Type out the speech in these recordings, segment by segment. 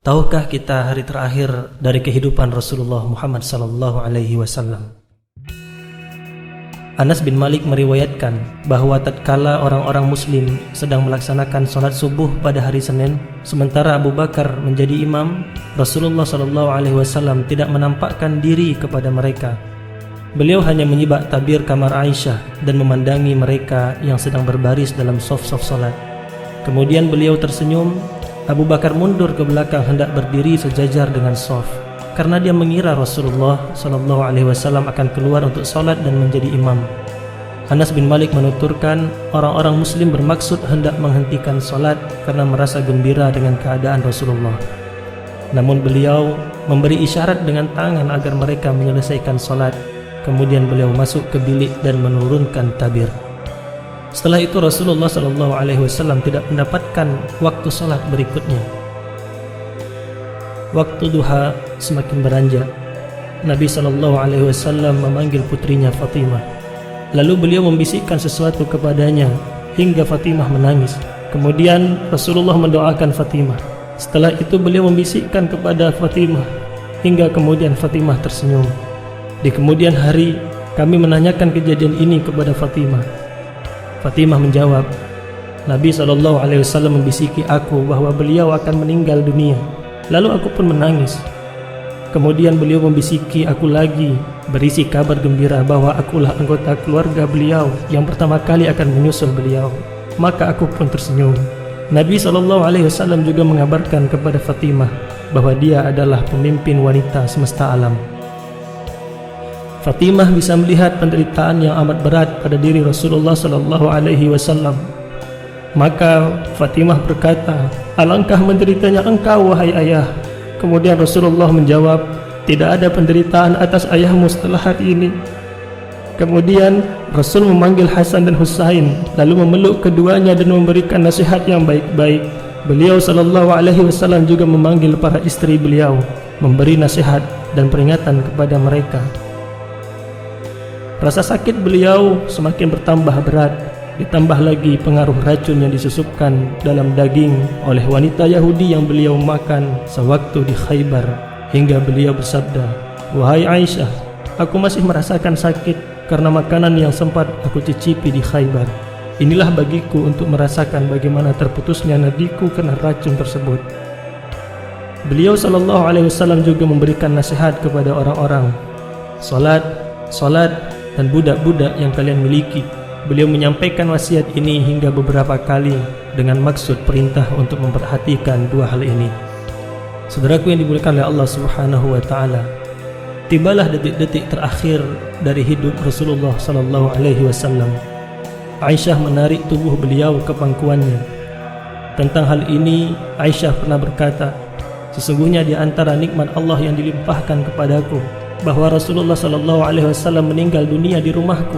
Tahukah kita hari terakhir dari kehidupan Rasulullah Muhammad sallallahu alaihi wasallam? Anas bin Malik meriwayatkan bahwa tatkala orang-orang muslim sedang melaksanakan salat subuh pada hari Senin, sementara Abu Bakar menjadi imam, Rasulullah sallallahu alaihi wasallam tidak menampakkan diri kepada mereka. Beliau hanya menyibak tabir kamar Aisyah dan memandangi mereka yang sedang berbaris dalam saf-saf salat. Kemudian beliau tersenyum. Abu Bakar mundur ke belakang hendak berdiri sejajar dengan saf, karena dia mengira Rasulullah sallallahu alaihi wasallam akan keluar untuk salat dan menjadi imam. Anas bin Malik menuturkan, orang-orang muslim bermaksud hendak menghentikan salat karena merasa gembira dengan keadaan Rasulullah. Namun beliau memberi isyarat dengan tangan agar mereka menyelesaikan salat. Kemudian beliau masuk ke bilik dan menurunkan tabir. Setelah itu Rasulullah sallallahu alaihi wasallam tidak mendapatkan waktu salat berikutnya. Waktu duha semakin beranjak. Nabi sallallahu alaihi wasallam memanggil putrinya Fatimah. Lalu beliau membisikkan sesuatu kepadanya hingga Fatimah menangis. Kemudian Rasulullah mendoakan Fatimah. Setelah itu beliau membisikkan kepada Fatimah hingga kemudian Fatimah tersenyum. Di kemudian hari kami menanyakan kejadian ini kepada Fatimah. Fatimah menjawab, Nabi SAW membisiki aku bahwa beliau akan meninggal dunia. Lalu aku pun menangis. Kemudian beliau membisiki aku lagi, berisi kabar gembira bahwa akulah anggota keluarga beliau yang pertama kali akan menyusul beliau. Maka aku pun tersenyum. Nabi SAW juga mengabarkan kepada Fatimah bahwa dia adalah pemimpin wanita semesta alam. Fatimah bisa melihat penderitaan yang amat berat pada diri Rasulullah sallallahu alaihi wasallam. Maka Fatimah berkata, "Alangkah menderitanya engkau wahai ayah." Kemudian Rasulullah menjawab, "Tidak ada penderitaan atas ayahmu setelah hari ini." Kemudian Rasul memanggil Hasan dan Husain, lalu memeluk keduanya dan memberikan nasihat yang baik-baik. Beliau sallallahu alaihi wasallam juga memanggil para istri beliau, memberi nasihat dan peringatan kepada mereka. Rasa sakit beliau semakin bertambah berat, ditambah lagi pengaruh racun yang disusupkan dalam daging oleh wanita Yahudi yang beliau makan sewaktu di Khaybar, hingga beliau bersabda, "Wahai Aisyah, aku masih merasakan sakit karena makanan yang sempat aku cicipi di Khaybar. Inilah bagiku untuk merasakan bagaimana terputusnya nadiku karena racun tersebut." Beliau sallallahu alaihi wasallam juga memberikan nasihat kepada orang-orang, "Salat, salat dan budak-budak yang kalian miliki." Beliau menyampaikan wasiat ini hingga beberapa kali dengan maksud perintah untuk memperhatikan dua hal ini. Saudaraku yang dimuliakan oleh Allah Subhanahu wa taala, tibalah detik-detik terakhir dari hidup Rasulullah sallallahu alaihi wasallam. Aisyah menarik tubuh beliau ke pangkuannya. Tentang hal ini Aisyah pernah berkata, "Sesungguhnya di antara nikmat Allah yang dilimpahkan kepadaku bahwa Rasulullah sallallahu alaihi wasallam meninggal dunia di rumahku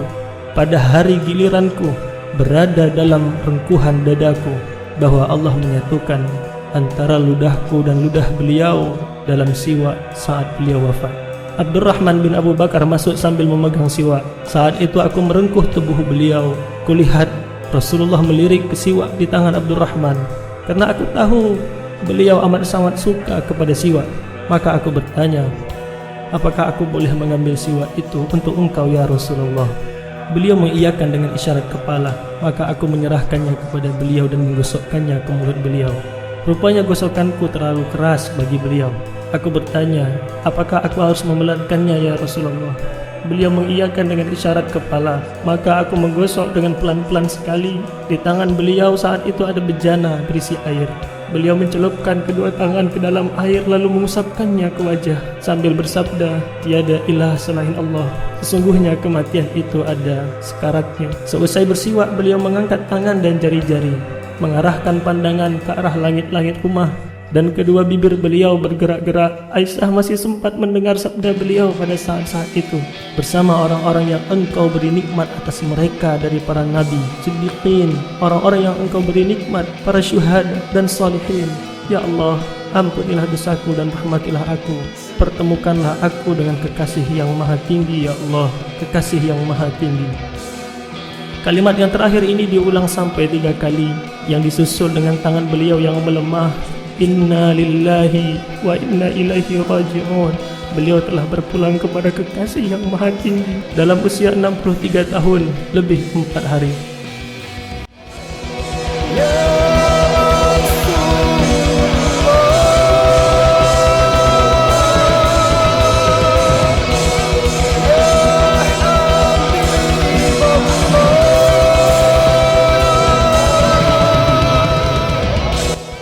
pada hari giliranku berada dalam rengkuhan dadaku, bahwa Allah menyatukan antara ludahku dan ludah beliau dalam siwak saat beliau wafat." Abdurrahman bin Abu Bakar masuk sambil memegang siwak. Saat itu aku merengkuh tubuh beliau. Kulihat Rasulullah melirik ke siwak di tangan Abdurrahman, karena aku tahu beliau amat sangat suka kepada siwak. Maka aku bertanya, "Apakah aku boleh mengambil siwak itu untuk engkau ya Rasulullah?" Beliau mengiyakan dengan isyarat kepala. Maka aku menyerahkannya kepada beliau dan menggosokkannya ke mulut beliau. Rupanya gosokanku terlalu keras bagi beliau. Aku bertanya, "Apakah aku harus memelankannya ya Rasulullah?" Beliau mengiyakan dengan isyarat kepala. Maka aku menggosok dengan pelan-pelan sekali. Di tangan beliau saat itu ada bejana berisi air. Beliau mencelupkan kedua tangan ke dalam air lalu mengusapkannya ke wajah sambil bersabda, "Tiada ilah selain Allah. Sesungguhnya kematian itu ada sekaratnya." Seusai bersiwak, beliau mengangkat tangan dan jari-jari, mengarahkan pandangan ke arah langit-langit rumah, dan kedua bibir beliau bergerak-gerak. Aisyah masih sempat mendengar sabda beliau pada saat-saat itu, "Bersama orang-orang yang engkau beri nikmat atas mereka dari para nabi, siddiqin, orang-orang yang engkau beri nikmat, para syuhada dan salihin. Ya Allah, ampunilah dosaku dan rahmatilah aku. Pertemukanlah aku dengan kekasih yang maha tinggi, ya Allah, kekasih yang maha tinggi." Kalimat yang terakhir ini diulang sampai 3 kali, yang disusul dengan tangan beliau yang melemah Inna lillahi wa inna ilaihi raji'un. Beliau telah berpulang kepada kekasih yang maha tinggi dalam usia 63 tahun lebih 4 hari.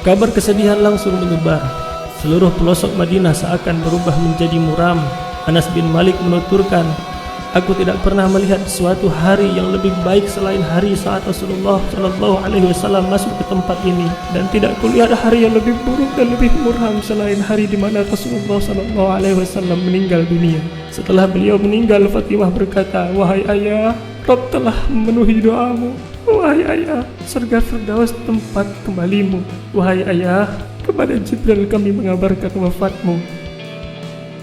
Kabar kesedihan langsung menyebar. Seluruh pelosok Madinah seakan berubah menjadi muram. Anas bin Malik menuturkan, "Aku tidak pernah melihat suatu hari yang lebih baik selain hari saat Rasulullah Shallallahu Alaihi Wasallam masuk ke tempat ini, dan tidak kulihat hari yang lebih buruk dan lebih muram selain hari di mana Rasulullah Shallallahu Alaihi Wasallam meninggal dunia." Setelah beliau meninggal, Fatimah berkata, "Wahai ayah, Rabb telah memenuhi doamu. Wahai ayah, surga Firdaus tempat kembalimu. Wahai ayah, kepada Jibril kami mengabarkan wafatmu."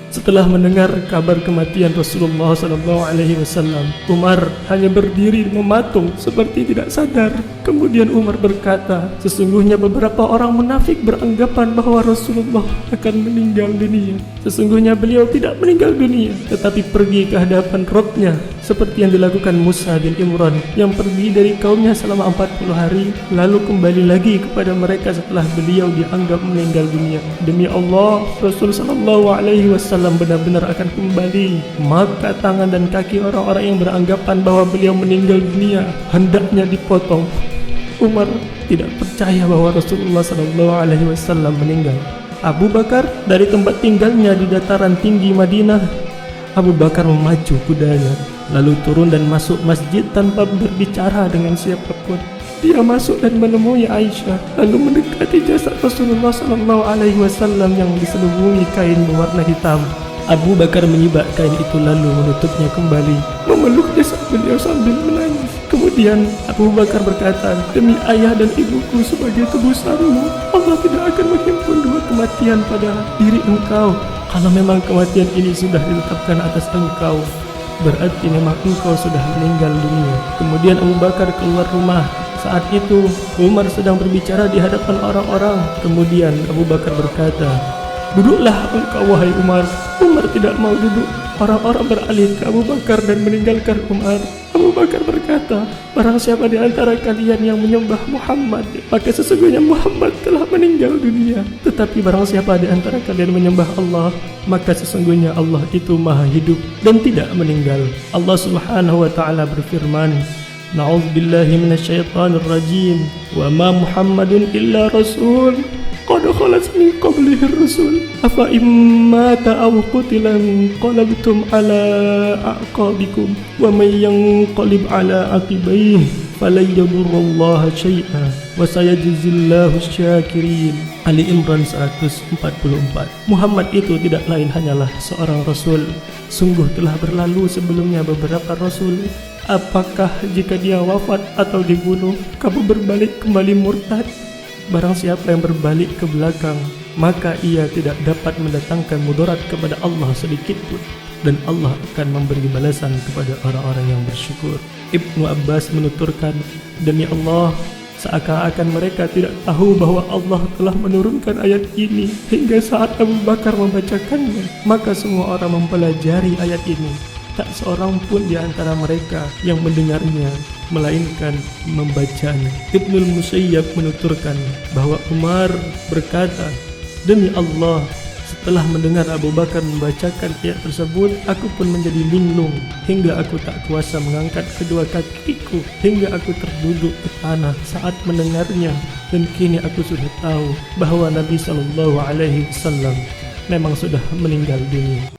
Setelah mendengar kabar kematian Rasulullah SAW, Umar hanya berdiri mematung seperti tidak sadar. Kemudian Umar berkata, "Sesungguhnya beberapa orang munafik beranggapan bahwa Rasulullah akan meninggal dunia. Sesungguhnya beliau tidak meninggal dunia, tetapi pergi ke hadapan Rabb-Nya, seperti yang dilakukan Musa bin Imran yang pergi dari kaumnya selama 40 hari, lalu kembali lagi kepada mereka setelah beliau dianggap meninggal dunia. Demi Allah, Rasul SAW benar-benar akan kembali, maka tangan dan kaki orang-orang yang beranggapan bahwa beliau meninggal dunia hendaknya dipotong." Umar tidak percaya bahwa Rasulullah SAW meninggal. Abu Bakar dari tempat tinggalnya di dataran tinggi Madinah, Abu Bakar memacu kudanya, lalu turun dan masuk masjid tanpa berbicara dengan siapapun. Dia masuk dan menemui Aisyah, lalu mendekati jasad Rasulullah SAW yang diselubungi kain berwarna hitam. Abu Bakar menyibak kain itu lalu menutupnya kembali, memeluk jasad beliau sambil menangis. Kemudian Abu Bakar berkata, "Demi ayah dan ibuku sebagai tebusanmu, Allah tidak akan menghimpun dua kematian pada diri engkau. Kalau memang kematian ini sudah ditetapkan atas engkau, berarti memang engkau sudah meninggal dunia." Kemudian Abu Bakar keluar rumah. Saat itu Umar sedang berbicara di hadapan orang-orang. Kemudian Abu Bakar berkata, "Duduklah engkau wahai Umar." Umar tidak mau duduk. Orang-orang beralih ke Abu Bakar dan meninggalkan Umar. Abu Bakar berkata, "Barang siapa di antara kalian yang menyembah Muhammad, maka sesungguhnya Muhammad telah meninggal dunia. Tetapi barang siapa di antara kalian menyembah Allah, maka sesungguhnya Allah itu maha hidup dan tidak meninggal." Allah Subhanahu wa ta'ala berfirman, "Na'udzubillahi minasyaitonir rajim. Wa ma Muhammadun illa rasul qad khalat min qablihi ar-rusul afa imma aw qutila qalabtum ala aqabikum wa may yanqalib ala aqibaihi falan yadurrallaha syai'an wa sayajzillahu asy-syakirin." Ali Imran 144. Muhammad itu tidak lain hanyalah seorang rasul. Sungguh telah berlalu sebelumnya beberapa rasul. Apakah jika dia wafat atau dibunuh, kamu berbalik kembali murtad? Barang siapa yang berbalik ke belakang, maka ia tidak dapat mendatangkan mudarat kepada Allah sedikit pun, dan Allah akan memberi balasan kepada orang-orang yang bersyukur. Ibnu Abbas menuturkan, "Demi Allah, seakan-akan mereka tidak tahu bahwa Allah telah menurunkan ayat ini hingga saat Abu Bakar membacakannya, maka semua orang mempelajari ayat ini. Tak seorang pun di antara mereka yang mendengarnya, melainkan membacanya." Ibnul Musayyab menuturkan bahwa Umar berkata, "Demi Allah, setelah mendengar Abu Bakar membacakan ayat tersebut, aku pun menjadi linglung hingga aku tak kuasa mengangkat kedua kakiku, hingga aku terduduk ke tanah saat mendengarnya, dan kini aku sudah tahu bahwa Nabi SAW memang sudah meninggal dunia."